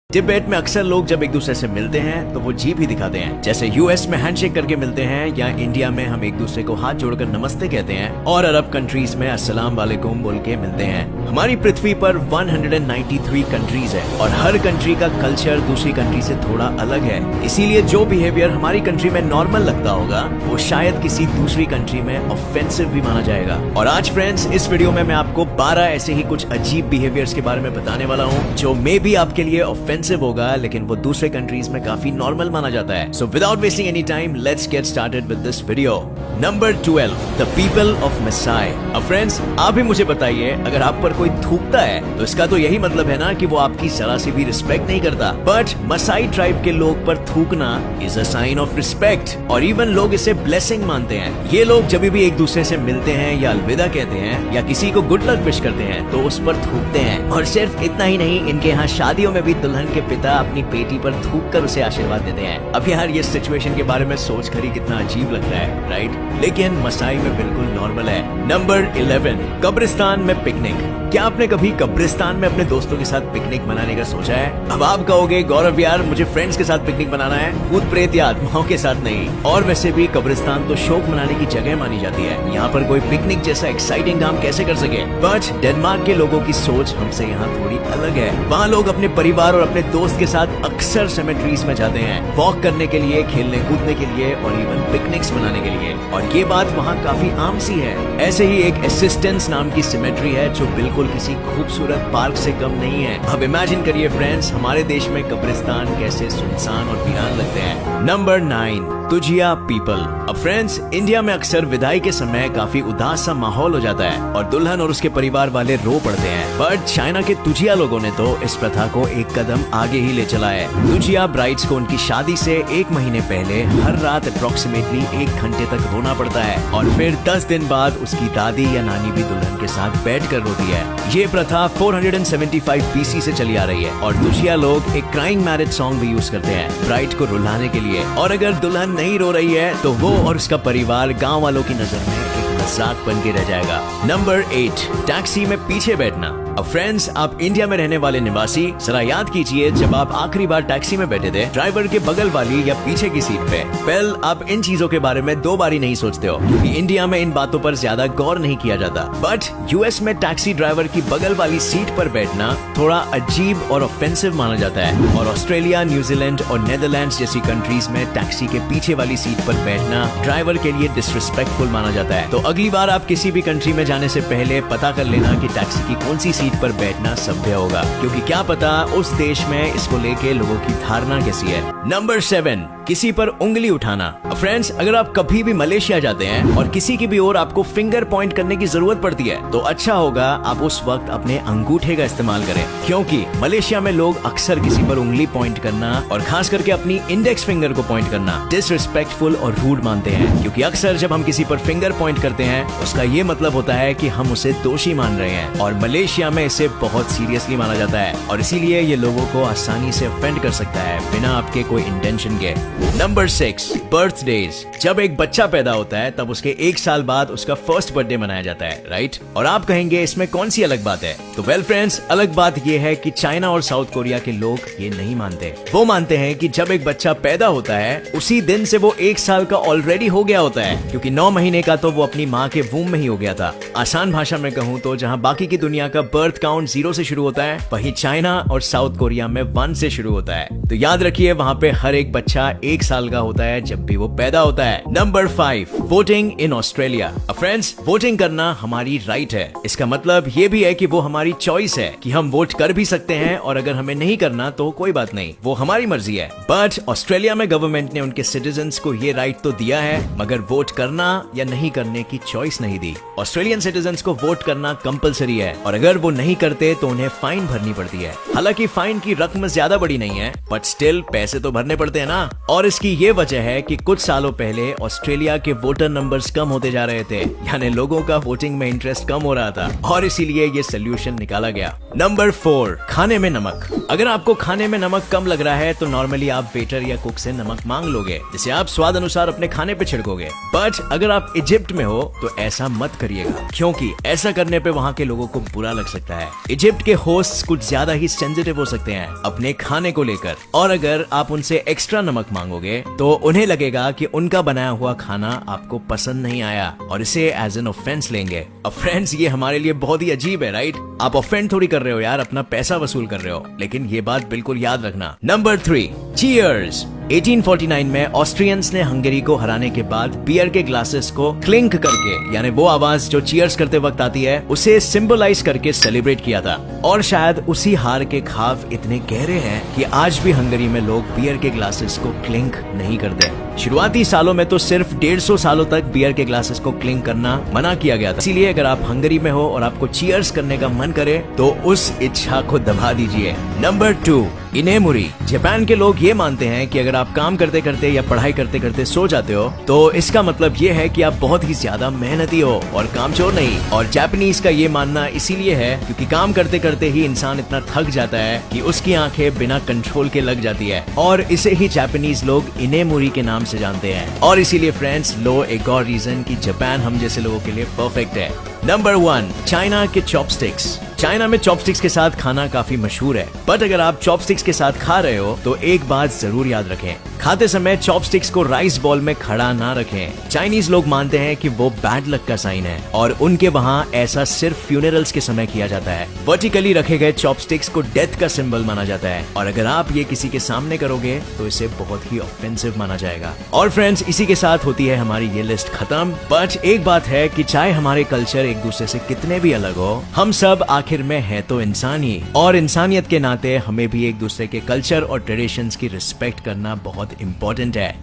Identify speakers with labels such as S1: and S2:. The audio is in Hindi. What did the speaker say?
S1: तिब्बत में अक्सर लोग जब एक दूसरे से मिलते हैं तो वो जीभ ही दिखाते हैं, जैसे यूएस में हैंडशेक करके मिलते हैं या इंडिया में हम एक दूसरे को हाथ जोड़कर नमस्ते कहते हैं और अरब कंट्रीज में अस्सलाम वालेकुम बोल के मिलते हैं। हमारी पृथ्वी पर 193 कंट्रीज है और हर कंट्री का कल्चर दूसरी कंट्री से थोड़ा अलग है, इसीलिए जो बिहेवियर हमारी कंट्री में नॉर्मल लगता होगा वो शायद किसी दूसरी कंट्री में ऑफेंसिव भी माना जाएगा। और आज फ्रेंड्स इस वीडियो में मैं आपको 12 ऐसे ही कुछ अजीब बिहेवियर्स के बारे में बताने वाला हूँ जो मे बी आपके लिए ऑफेंसिव होगा लेकिन वो दूसरे कंट्रीज में काफी नॉर्मल माना जाता है। So without wasting any time let's get started with this video. Number 12, the people of Masai. अब फ्रेंड्स आप भी मुझे बताइए, अगर आप पर कोई थूकता है तो इसका तो यही मतलब है ना कि वो आपकी जरा सी भी रिस्पेक्ट नहीं करता, बट मसाई ट्राइब के लोग पर थूकना is a sign of respect और इवन लोग इसे ब्लेसिंग मानते हैं। ये लोग जब भी एक दूसरे से मिलते हैं या अलविदा कहते हैं या किसी को गुड लक विश करते हैं तो उस पर थूकते हैं। और सिर्फ इतना ही नहीं, इनके यहाँ शादियों में भी दुल्हन के पिता अपनी बेटी पर थूक कर उसे आशीर्वाद देते हैं। अब यार ये सिचुएशन के बारे में सोच कर ही कितना अजीब लगता है, राइट? लेकिन मसाई में बिल्कुल नॉर्मल है। नंबर 11, कब्रिस्तान में पिकनिक। क्या आपने कभी कब्रिस्तान में अपने दोस्तों के साथ पिकनिक मनाने का सोचा है? अब आप कहोगे गौरव यार मुझे फ्रेंड्स के साथ पिकनिक मनाना है, भूत प्रेत या आत्माओं के साथ नहीं। और वैसे भी कब्रिस्तान तो शोक मनाने की जगह मानी जाती है, यहाँ पर कोई पिकनिक जैसा एक्साइटिंग काम कैसे कर सके? बट डेनमार्क के लोगों की सोच हमसे यहाँ थोड़ी अलग है। वहाँ लोग अपने परिवार और अपने दोस्त के साथ अक्सर सेमेट्रीज में जाते हैं, वॉक करने के लिए, खेलने कूदने के लिए और इवन पिकनिक्स मनाने के लिए। और ये बात वहाँ काफी आम सी है। ऐसे ही एक एसिस्टेंस नाम की सिमेट्री है जो बिल्कुल किसी खूबसूरत पार्क से कम नहीं है। अब इमेजिन करिए फ्रेंड्स, हमारे देश में कब्रिस्तान कैसे सुनसान और वीरान लगते हैं। नंबर 9, तुझिया पीपल। अब फ्रेंड्स इंडिया में अक्सर विदाई के समय काफी उदास सा माहौल हो जाता है और दुल्हन और उसके परिवार वाले रो पड़ते हैं, बट चाइना के तुझिया लोगों ने तो इस प्रथा को एक कदम आगे ही ले चला है। तुझिया ब्राइड्स को उनकी शादी से 1 महीने पहले हर रात अप्रोक्सीमेटली 1 घंटे तक रोना पड़ता है और फिर 10 दिन बाद उसकी दादी या नानी भी दुल्हन के साथ बैठ कर रोती है। ये प्रथा 475 BC से चली आ रही है और तुझिया लोग एक क्राइंग मैरिज सॉन्ग भी यूज करते हैं ब्राइड को रुलाने के लिए। और अगर दुल्हन नहीं रो रही है तो वो और उसका परिवार गांव वालों की नजर में एक मजाक बन के रह जाएगा। नंबर 8, टैक्सी में पीछे बैठना। अब फ्रेंड्स आप इंडिया में रहने वाले निवासी जरा याद कीजिए, जब आप आखिरी बार टैक्सी में बैठे थे ड्राइवर के बगल वाली या पीछे की सीट पे। वेल आप इन चीजों के बारे में 2 बारी नहीं सोचते हो क्योंकि इंडिया में इन बातों पर ज्यादा गौर नहीं किया जाता, बट यूएस में टैक्सी ड्राइवर की बगल वाली सीट पर बैठना थोड़ा अजीब और ऑफेंसिव माना जाता है। और ऑस्ट्रेलिया, न्यूजीलैंड और नेदरलैंड्स जैसी कंट्रीज में टैक्सी के पीछे वाली सीट पर बैठना ड्राइवर के लिए डिसरिस्पेक्टफुल माना जाता है। तो अगली बार आप किसी भी कंट्री में जाने से पहले पता कर लेना कि टैक्सी की कौन सी सीट पर बैठना सभ्य होगा, क्योंकि क्या पता उस देश में इसको लेके लोगों की धारणा कैसी है। नंबर 7, किसी पर उंगली उठाना। फ्रेंड्स अगर आप कभी भी मलेशिया जाते हैं और किसी की भी ओर आपको फिंगर पॉइंट करने की जरूरत पड़ती है तो अच्छा होगा आप उस वक्त अपने अंगूठे का इस्तेमाल करें, क्योंकि मलेशिया में लोग अक्सर किसी पर उंगली पॉइंट करना और खास करके अपनी इंडेक्स फिंगर को पॉइंट करना डिसरिस्पेक्टफुल और रूड मानते हैं, क्योंकि अक्सर जब हम किसी पर फिंगर पॉइंट करते हैं उसका ये मतलब होता है कि हम उसे दोषी मान रहे हैं और मलेशिया में इसे बहुत सीरियसली माना जाता है और इसीलिए ये लोगों को आसानी से ऑफेंड कर सकता है बिना आपके कोई इंटेंशन के। Number 6, birthdays. जब एक बच्चा पैदा होता है तब उसके 1 साल बाद उसका फर्स्ट बर्थडे मनाया जाता है, राइट? और आप कहेंगे इसमें कौन सी अलग बात है? तो वेल फ्रेंड्स अलग बात ये है कि चाइना और साउथ कोरिया के लोग ये नहीं मानते। वो मानते हैं कि जब एक बच्चा पैदा होता है उसी दिन से वो 1 साल का ऑलरेडी हो गया होता है, क्योंकि 9 महीने का तो वो अपनी माँ के वूम में ही हो गया था। आसान भाषा में कहूँ तो जहाँ बाकी की दुनिया का बर्थ काउंट 0 से शुरू होता है वहीं चाइना और साउथ कोरिया में 1 से शुरू होता है। तो याद रखिए वहाँ पे हर एक बच्चा 1 साल का होता है जब भी वो पैदा होता है। Number 5, voting in Australia. Friends voting करना हमारी राइट है, इसका मतलब ये भी है कि वो हमारी चॉइस है कि हम वोट कर भी सकते हैं और अगर हमें नहीं करना तो कोई बात नहीं, वो हमारी मर्जी है। बट ऑस्ट्रेलिया में गवर्नमेंट ने उनके सिटीजन्स को ये राइट तो दिया है मगर वोट करना या नहीं करने की चॉइस नहीं दी। ऑस्ट्रेलियन सिटीजन्स को वोट करना कंपलसरी है और अगर वो नहीं करते तो उन्हें फाइन भरनी पड़ती है। हालांकि फाइन की रकम ज्यादा बड़ी नहीं है बट स्टिल पैसे तो भरने पड़ते हैं ना। और इसकी ये वजह है कि कुछ सालों पहले ऑस्ट्रेलिया के वोटर नंबर्स कम होते जा रहे थे, यानी लोगों का वोटिंग में इंटरेस्ट कम हो रहा था और इसीलिए ये सोल्यूशन निकाला गया। नंबर 4, खाने में नमक। अगर आपको खाने में नमक कम लग रहा है तो नॉर्मली आप वेटर या कुक से नमक मांग लोगे जिसे आप स्वाद अनुसार अपने खाने पे छिड़कोगे। बट अगर आप इजिप्ट में हो तो ऐसा मत करिएगा, क्योंकि ऐसा करने पे वहाँ के लोगों को बुरा लग सकता है। इजिप्ट के होस्ट कुछ ज्यादा ही सेंसिटिव हो सकते हैं अपने खाने को लेकर, और अगर आप उनसे एक्स्ट्रा नमक मांगोगे तो उन्हें लगेगा कि उनका बनाया हुआ खाना आपको पसंद नहीं आया और इसे एज एन ऑफेंस लेंगे। अब फ्रेंड्स, ये हमारे लिए बहुत ही अजीब है, राइट? आप ऑफेंड थोड़ी कर रहे हो यार, अपना पैसा वसूल कर रहे हो, लेकिन ये बात बिल्कुल याद रखना। Number 3, cheers. 1849 में ऑस्ट्रियंस ने हंगरी को हराने के बाद बियर के ग्लासेस को क्लिंक करके, यानी वो आवाज जो चीयर्स करते वक्त आती है, उसे सिंबलाइज करके सेलिब्रेट किया था। और शायद उसी हार के खाब इतने गहरे हैं कि आज भी हंगरी में लोग बियर के ग्लासेस को क्लिंक नहीं करते। शुरुआती सालों में तो सिर्फ 150 सालों तक बियर के ग्लासेस को क्लिंक करना मना किया गया था। इसीलिए अगर आप हंगरी में हो और आपको चीयर्स करने का मन करे तो उस इच्छा को दबा दीजिए। नंबर 2, इनेमुरी। जापान के लोग ये मानते हैं कि अगर आप काम करते करते या पढ़ाई करते करते सो जाते हो तो इसका मतलब ये है कि आप बहुत ही ज्यादा मेहनती हो और कामचोर नहीं। और जापानीज का ये मानना इसीलिए है क्योंकि काम करते करते ही इंसान इतना थक जाता है कि उसकी आंखें बिना कंट्रोल के लग जाती है, और इसे ही जापानीज लोग इनेमुरी के नाम से जानते हैं। और इसीलिए फ्रेंड्स, लो एक और रीजन कि जापान हम जैसे लोगों के लिए परफेक्ट है। नंबर 1, चाइना के चॉपस्टिक्स। चाइना में चॉपस्टिक्स के साथ खाना काफी मशहूर है, बट अगर आप चॉपस्टिक्स के साथ खा रहे हो तो एक बात जरूर याद रखें, खाते समय चॉपस्टिक्स को राइस बॉल में खड़ा ना रखें। चाइनीज लोग मानते हैं कि वो बैड लक का साइन है और उनके वहाँ ऐसा सिर्फ फ्यूनरल्स के समय किया जाता है। वर्टिकली रखे गए चॉपस्टिक्स को डेथ का सिंबल माना जाता है, और अगर आप ये किसी के सामने करोगे तो इसे बहुत ही ऑफेंसिव माना जाएगा। और फ्रेंड्स, इसी के साथ होती है हमारी ये लिस्ट खत्म। बट एक बात है कि चाहे हमारे कल्चर एक दूसरे से कितने भी अलग हो, हम सब आखिर में है तो इंसान ही, और इंसानियत के नाते हमें भी एक दूसरे के कल्चर और ट्रेडिशंस की रिस्पेक्ट करना बहुत इंपॉर्टेंट है।